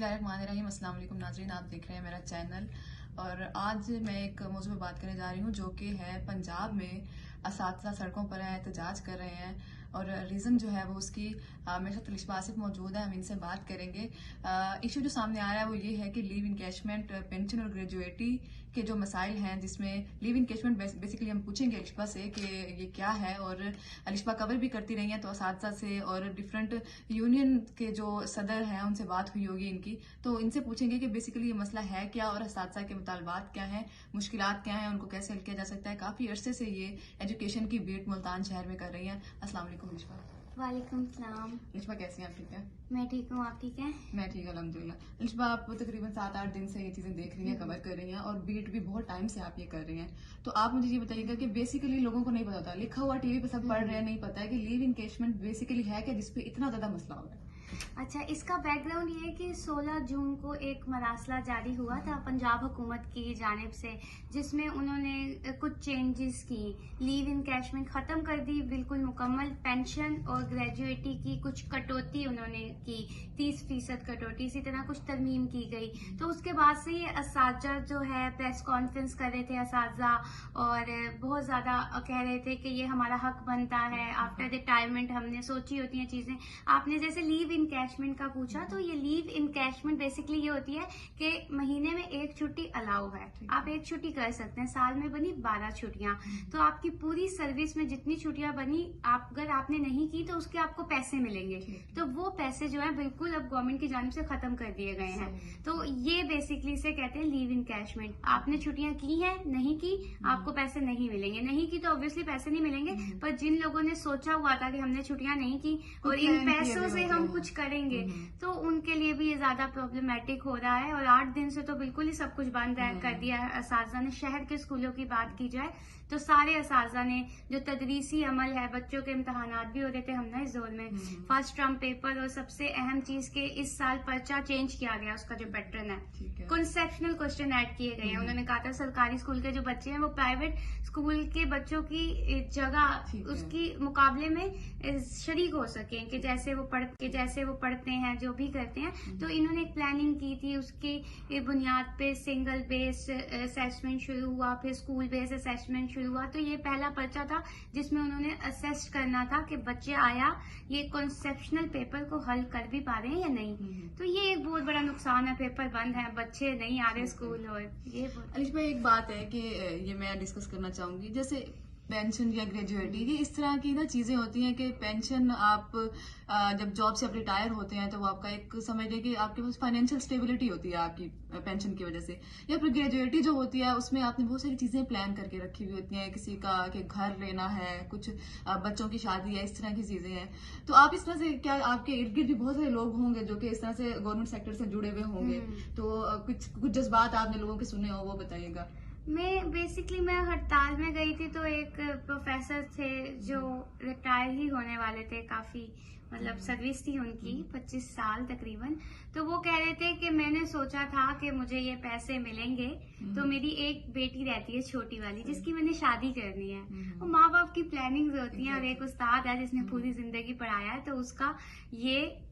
बिस्मिल्लाहिर्रहमानिर्रहीम। अस्सलाम वालेकुम नाज़रीन, आप देख रहे हैं मेरा चैनल। और आज मैं एक मौजू पे बात करने जा रही हूँ जो कि है पंजाब में असातिज़ा सड़कों पर हैं, एहतजाज कर रहे हैं और रीज़न जो है वो उसकी मेरे साथ लिशबा आसिफ मौजूद है, हम इनसे बात करेंगे। इशू जो सामने आ रहा है वो ये है कि लीव इनकैशमेंट, पेंशन और ग्रेजुएटी के जो मसाइल हैं, जिसमें लीव इनकैशमेंट बेसिकली हम पूछेंगे अलिशबा से कि ये क्या है। और अलिशबा कवर भी करती रही हैं तो असातिज़ा से और डिफरेंट यूनियन के जो सदर हैं उनसे बात हुई होगी इनकी, तो इनसे पूछेंगे कि बेसिकली ये मसला है क्या और असातिज़ा के मुतालबात क्या हैं, मुश्किलात क्या हैं, उनको कैसे हल किया जा सकता है। काफ़ी अरसे से ये एजुकेशन की बीट मुल्तान शहर में कर रही हैं। अस्सलाम वालेकुम अलिशबा। वालेकुम सलाम। अलिशबा कैसी हैं आप? ठीक है? मैं ठीक हूँ, आप ठीक हैं? मैं ठीक अल्हम्दुलिल्लाह। अलिशबा आप तकरीबन 7-8 दिन से ये चीजें देख रही हैं, कवर कर रही हैं और बीट भी बहुत टाइम से आप ये कर रही हैं, तो आप मुझे ये बताइएगा कि बेसिकली लोगों को नहीं पता होता, लिखा हुआ टीवी पे सब पढ़ रहे हैं, नहीं पता है कि लीव इनकैशमेंट बेसिकली है क्या, जिसपे इतना ज्यादा मसला हो रहा है। अच्छा, इसका बैकग्राउंड ये है कि 16 जून को एक मरासला जारी हुआ था पंजाब हुकूमत की जानिब से, जिसमें उन्होंने कुछ चेंजेस की, लीव इनकैशमेंट ख़त्म कर दी बिल्कुल मुकम्मल, पेंशन और ग्रेजुएटी की कुछ कटौती उन्होंने की, 30% कटौती, इसी तरह कुछ तरमीम की गई। तो उसके बाद से ये असातिज़ा जो है प्रेस कॉन्फ्रेंस कर रहे थे असातिज़ा, और बहुत ज़्यादा कह रहे थे कि ये हमारा हक बनता है, आफ्टर रिटायरमेंट हमने सोची होती हैं चीज़ें। आपने जैसे लीव इनकैशमेंट का पूछा, तो ये लीव इनकैशमेंट बेसिकली ये होती है कि महीने में एक छुट्टी अलाउ है, आप एक छुट्टी कर सकते हैं, साल में बनी 12 छुट्टियां, तो आपकी पूरी सर्विस में जितनी छुट्टियां बनी, अगर आपने नहीं की तो उसके आपको पैसे मिलेंगे। तो वो पैसे जो है बिल्कुल अब गवर्नमेंट की जानिब से खत्म कर दिए गए हैं। तो ये बेसिकली से कहते हैं लीव इनकैशमेंट। आपने छुट्टियां की हैं, नहीं की, आपको पैसे नहीं मिलेंगे, नहीं की तो ऑब्वियसली पैसे नहीं मिलेंगे, पर जिन लोगों ने सोचा हुआ था कि हमने छुट्टियां नहीं की और इन पैसों से हम कुछ करेंगे, तो उनके लिए भी ये ज्यादा प्रॉब्लमेटिक हो रहा है। और 8 दिन से तो बिल्कुल ही सब कुछ बंद कर दिया है असातिज़ा ने। शहर के स्कूलों की बात की जाए तो सारे असातिज़ा ने जो तदरीसी अमल है, बच्चों के इम्तहानात भी हो रहे थे हम ना इस दौर में, फर्स्ट टर्म पेपर, और सबसे अहम चीज के इस साल पर्चा चेंज किया गया, उसका जो पैटर्न है, कॉन्सेप्शनल क्वेश्चन ऐड किए गए हैं। उन्होंने कहा था सरकारी स्कूल के जो बच्चे हैं वो प्राइवेट स्कूल के बच्चों की जगह उसकी मुकाबले में शरीक हो सके, कि जैसे वो पढ़ते हैं, जो भी करते हैं। तो इन्होंने एक प्लानिंग की थी, उसकी बुनियाद पे सिंगल बेस्ड असेसमेंट शुरू हुआ, फिर स्कूल बेस्ड असेसमेंट शुरू हुआ। तो ये पहला पर्चा था जिसमें उन्होंने असेस करना था कि बच्चे आया ये कॉन्सेप्शनल पेपर को हल कर भी पा रहे हैं या नहीं। तो ये एक बहुत बड़ा नुकसान है, पेपर बंद है, बच्चे नहीं आ रहे स्कूल। और ये अलिशबा एक बात है कि ये मैं डिस्कस करना चाहूंगी, जैसे पेंशन या ग्रेजुएटी, ये इस तरह की ना चीजें होती हैं कि पेंशन आप जब जॉब से आप रिटायर होते हैं तो वो आपका एक समझ लीजिए कि आपके पास फाइनेंशियल स्टेबिलिटी होती है आपकी पेंशन की वजह से। या फिर ग्रेजुएटी जो होती है उसमें आपने बहुत सारी चीजें प्लान करके रखी हुई होती हैं, किसी का कि घर लेना है, कुछ बच्चों की शादी है, इस तरह की चीजें हैं। तो आप इस तरह से, क्या आपके इर्द गिर्द भी बहुत सारे लोग होंगे जो कि इस तरह से गवर्नमेंट सेक्टर से जुड़े हुए होंगे, तो कुछ जज्बात आपने लोगों के सुने हो वो बताइएगा। मैं हड़ताल में गई थी, तो एक प्रोफेसर थे जो रिटायर ही होने वाले थे, काफी मतलब सर्विस थी उनकी 25 साल तकरीबन। तो वो कह रहे थे कि मैंने सोचा था कि मुझे ये पैसे मिलेंगे, तो मेरी एक बेटी रहती है छोटी वाली जिसकी मैंने शादी करनी है। वो माँ बाप की प्लानिंग होती है, और एक उस्ताद है जिसने पूरी जिंदगी पढ़ाया है, तो उसका ये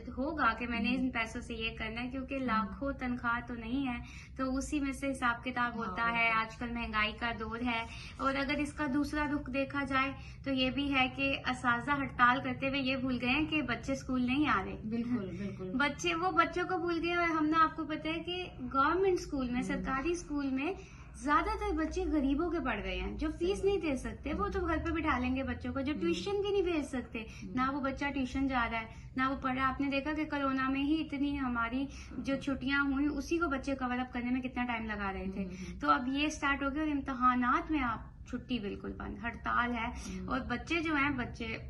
होगा कि मैंने इन पैसों से ये करना है, क्योंकि लाखों तनख्वाह तो नहीं है, तो उसी में से हिसाब किताब होता है। आजकल महंगाई का दौर है, और अगर इसका दूसरा रुख देखा जाए तो ये भी है कि असातिज़ा हड़ताल करते हुए ये भूल गए हैं कि बच्चे स्कूल नहीं आ रहे। बिल्कुल बच्चों को भूल गए। और हमने आपको पता है कि गवर्नमेंट स्कूल में, सरकारी स्कूल में ज्यादातर बच्चे गरीबों के पढ़ रहे हैं, जो फीस नहीं दे सकते, वो तो घर पे बिठा लेंगे बच्चों को, जो ट्यूशन भी नहीं भेज सकते, ना वो बच्चा ट्यूशन जा रहा है ना वो पढ़ा। आपने देखा कि कोरोना में ही इतनी हमारी जो छुट्टियां हुई, उसी को बच्चे कवर अप करने में कितना टाइम लगा रहे थे। तो अब ये स्टार्ट हो गया, और इम्तहानात में आप छुट्टी बिल्कुल बंद, हड़ताल है। और बच्चे जो हैं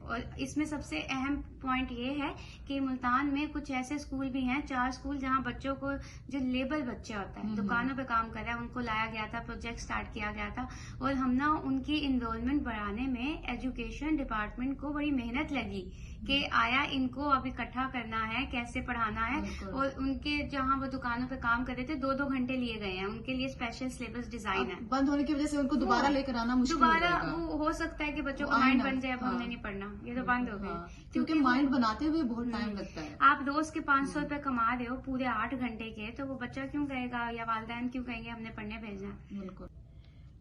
और इसमें सबसे अहम पॉइंट ये है कि मुल्तान में कुछ ऐसे स्कूल भी हैं, 4 स्कूल, जहां बच्चों को, जो लेबर बच्चे होता है, दुकानों पे काम कर रहा है, उनको लाया गया था, प्रोजेक्ट स्टार्ट किया गया था, और हम ना उनकी इनरोलमेंट बढ़ाने में एजुकेशन डिपार्टमेंट को बड़ी मेहनत लगी कि आया इनको अब इकट्ठा करना है, कैसे पढ़ाना है। और उनके जहाँ वो दुकानों पे काम कर रहे थे 2-2 घंटे लिए गए हैं, उनके लिए स्पेशल सिलेबस डिजाइन है। बंद होने की वजह से उनको दोबारा लेकर आना मुश्किल हो दोबारा जाएगा। वो हो सकता है कि बच्चों का माइंड बन जाए अब हमने नहीं पढ़ना, ये तो बंद हो गए। क्योंकि माइंड बनाते हुए बहुत टाइम लगता है। आप रोज के 500 रुपए कमा रहे हो पूरे 8 घंटे के, तो वो बच्चा क्यों कहेगा या वालिदैन क्यों कहेंगे हमने पढ़ने भेजना है। बिल्कुल।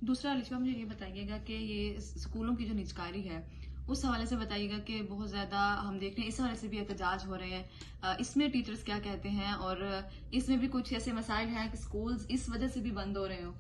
दूसरा अलिशा, मुझे ये बताइएगा कि ये स्कूलों की जो निजकारी है उस हवाले से बताइएगा कि बहुत ज्यादा हम देख रहे हैं इस हवाले से भी एहतजाज हो रहे हैं, इसमें टीचर्स क्या कहते हैं और इसमें भी कुछ ऐसे मसाइल हैं कि स्कूल्स इस वजह से भी बंद हो रहे हो।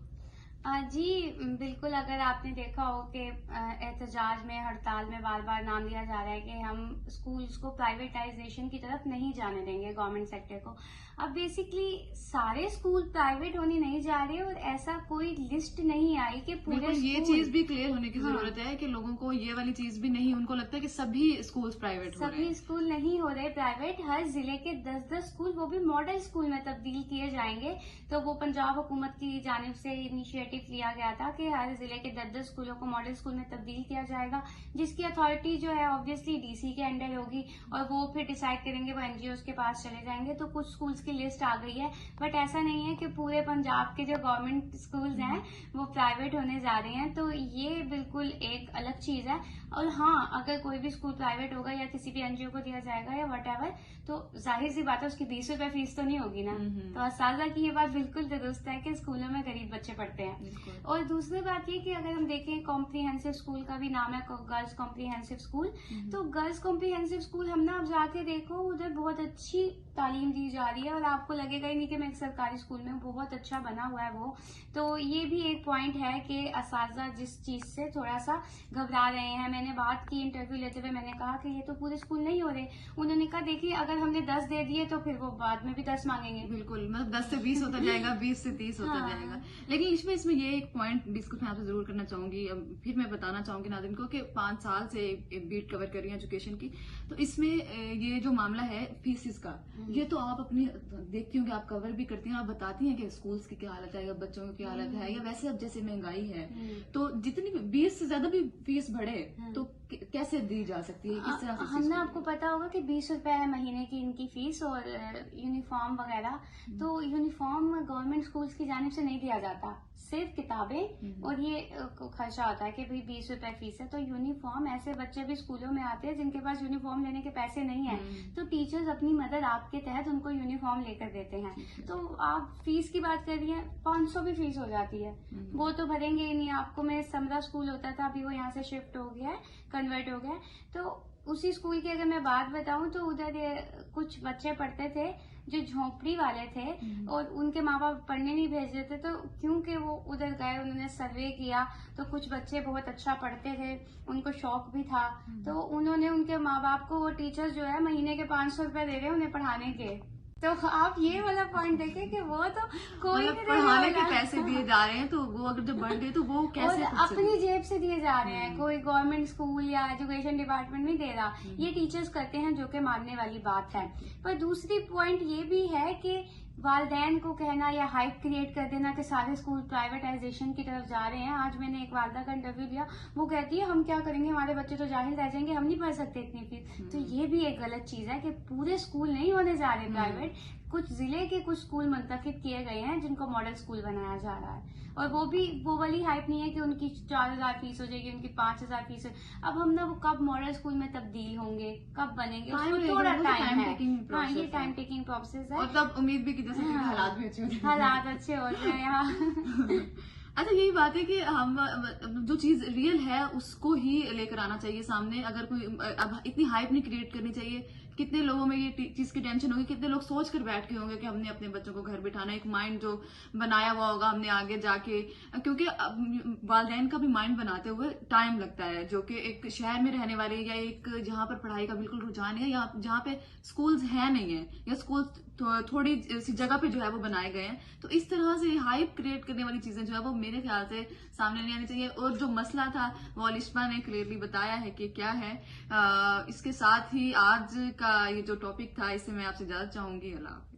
जी बिल्कुल, अगर आपने देखा हो कि एहतजाज में, हड़ताल में बार बार नाम लिया जा रहा है कि हम स्कूल्स को प्राइवेटाइजेशन की तरफ नहीं जाने देंगे, गवर्नमेंट सेक्टर को। अब बेसिकली सारे स्कूल प्राइवेट होने नहीं जा रहे और ऐसा कोई लिस्ट नहीं आई कि पूरे ये चीज भी क्लियर होने की जरूरत है कि लोगों को ये वाली चीज भी नहीं, उनको लगता है कि सभी स्कूल्स प्राइवेट हो रहे हैं। सभी स्कूल नहीं हो रहे प्राइवेट, हर जिले के 10-10 स्कूल वो भी मॉडल स्कूल में तब्दील किए जाएंगे। तो वो पंजाब हुकूमत की जानिब से इनिशिएटिव लिया गया था कि हर जिले के 10-10 स्कूलों को मॉडल स्कूल में तब्दील किया जाएगा, जिसकी अथॉरिटी जो है ऑब्वियसली डीसी के अंडर होगी और वो फिर डिसाइड करेंगे, वो एनजीओ के पास चले जाएंगे। तो कुछ स्कूल्स की लिस्ट आ गई है, बट ऐसा नहीं है कि पूरे पंजाब के जो गवर्नमेंट स्कूल्स हैं वो प्राइवेट होने जा रहे हैं। तो ये बिल्कुल एक अलग चीज है। और हाँ, अगर कोई भी स्कूल प्राइवेट होगा या किसी भी एनजीओ को दिया जाएगा या वट तो जाहिर सी बात है उसकी 20 रुपए फीस तो नहीं होगी ना। तो असाजा की ये बात बिल्कुल दुरुस्त है कि स्कूलों में गरीब बच्चे पढ़ते हैं। और दूसरी बात ये कि अगर हम देखें, कॉम्प्रिहेंसिव स्कूल का भी नाम है गर्ल्स कॉम्प्रिहेंसिव स्कूल। तो गर्ल्स कॉम्प्रिहेंसिव स्कूल हम ना, अब जाके देखो उधर बहुत अच्छी तालीम दी जा रही है और आपको लगेगा ही नहीं कि मैं एक सरकारी स्कूल में, बहुत अच्छा बना हुआ है वो। तो ये भी एक पॉइंट है कि असातिज़ा जिस चीज से थोड़ा सा घबरा रहे हैं। मैंने बात की इंटरव्यू लेते हुए, मैंने कहा कि ये तो पूरे स्कूल नहीं हो रहे। उन्होंने कहा देखिए अगर हमने 10 दे दिए तो फिर वो बाद में भी 10 मांगेंगे। बिल्कुल, मतलब 10 से 20 होता जाएगा, 20 से 30 होता जाएगा। लेकिन इसमें ये एक पॉइंट डिस्कस मैं आपसे जरूर करना चाहूंगी, फिर मैं बताना चाहूंगी नाज़रीन को कि 5 साल से बीट कवर कर रही है एजुकेशन की। तो इसमें ये जो मामला है फीसिस का, ये तो आप अपनी देखती हूँ कि आप कवर भी करती हैं, आप बताती हैं कि स्कूल्स की क्या हालत है या बच्चों की क्या हालत है, या वैसे अब जैसे महंगाई है तो जितनी 20 से ज्यादा भी फीस बढ़े तो कैसे दी जा सकती है, किस तरह से? हमने आपको पता होगा कि 20 रुपए है महीने की इनकी फीस और यूनिफॉर्म वगैरह। तो यूनिफॉर्म गवर्नमेंट स्कूल्स की जानिब से नहीं दिया जाता, सिर्फ किताबें और ये खर्चा होता है कि भाई 20 रुपए फीस है। तो यूनिफॉर्म, ऐसे बच्चे भी स्कूलों में आते हैं जिनके पास यूनिफॉर्म लेने के पैसे नहीं है, तो टीचर्स अपनी मदद आपके तहत उनको यूनिफॉर्म लेकर देते हैं। तो आप फीस की बात कर रही हैं, 500 भी फीस हो जाती है, वो तो भरेंगे ही नहीं आपको। मैं समरा स्कूल होता था, अभी वो यहाँ से शिफ्ट हो गया है, कन्वर्ट हो गया। तो उसी स्कूल की अगर मैं बात बताऊं तो उधर कुछ बच्चे पढ़ते थे जो झोपड़ी वाले थे और उनके माँ बाप पढ़ने नहीं भेज रहे थे। तो क्योंकि वो उधर गए, उन्होंने सर्वे किया तो कुछ बच्चे बहुत अच्छा पढ़ते थे, उनको शौक भी था, तो उन्होंने उनके माँ बाप को, वो टीचर जो है महीने के 500 रुपए दे रहे हैं उन्हें पढ़ाने के। तो आप ये वाला पॉइंट देखें कि वो तो कोई नहीं पढ़ाने के पैसे दिए जा रहे हैं, तो वो अगर जब बढ़ गए तो वो कैसे अपनी जेब से दिए जा रहे हैं, कोई गवर्नमेंट स्कूल या एजुकेशन डिपार्टमेंट नहीं दे रहा, ये टीचर्स करते हैं, जो कि मानने वाली बात है। पर दूसरी पॉइंट ये भी है कि वालिदैन को कहना या हाइप क्रिएट कर देना कि सारे स्कूल प्राइवेटाइजेशन की तरफ जा रहे हैं। आज मैंने एक वालिदा का इंटरव्यू लिया, वो कहती है हम क्या करेंगे, हमारे बच्चे तो जाहिल रह जाएंगे, हम नहीं पढ़ सकते इतनी फीस। तो ये भी एक गलत चीज है कि पूरे स्कूल नहीं होने जा रहे प्राइवेट, कुछ जिले के कुछ स्कूल मुंतखब किए गए हैं जिनको मॉडल स्कूल बनाया जा रहा है। और वो भी वो वाली हाइप नहीं है कि उनकी 4000 फीस हो जाएगी, उनकी 5000 फीस हो। अब हम ना वो कब मॉडल स्कूल में तब्दील होंगे, कब बनेंगे, उसमें थोड़ा टाइम है। हाँ, ये टाइम टेकिंग प्रोसेस है। और तब उम्मीद भी की जा सकती है हालात भी अच्छे हो जाए, हालात अच्छे हो जाए यहाँ। अच्छा, यही बात है कि हम जो चीज रियल है उसको ही लेकर आना चाहिए सामने। अगर कोई अब इतनी हाइप नहीं क्रिएट करनी चाहिए। कितने लोगों में ये चीज की टेंशन होगी, कितने लोग सोच कर बैठ के होंगे कि हमने अपने बच्चों को घर बिठाना, एक माइंड जो बनाया हुआ होगा हमने आगे जाके, क्योंकि वालिदैन का भी माइंड बनाते हुए टाइम लगता है, जो कि एक शहर में रहने वाले या एक जहाँ पर पढ़ाई का बिल्कुल रुझान है, या जहाँ पे स्कूल्स है नहीं है या स्कूल थोड़ी सी जगह पे जो है वो बनाए गए हैं। तो इस तरह से हाइप क्रिएट करने वाली चीजें जो है वो मेरे ख्याल से सामने नहीं आनी चाहिए। और जो मसला था वो अलिशा ने क्लियरली बताया है कि क्या है। इसके साथ ही आज का ये जो टॉपिक था इससे मैं आपसे इजाजत चाहूंगी। अल्लाह हाफिज़।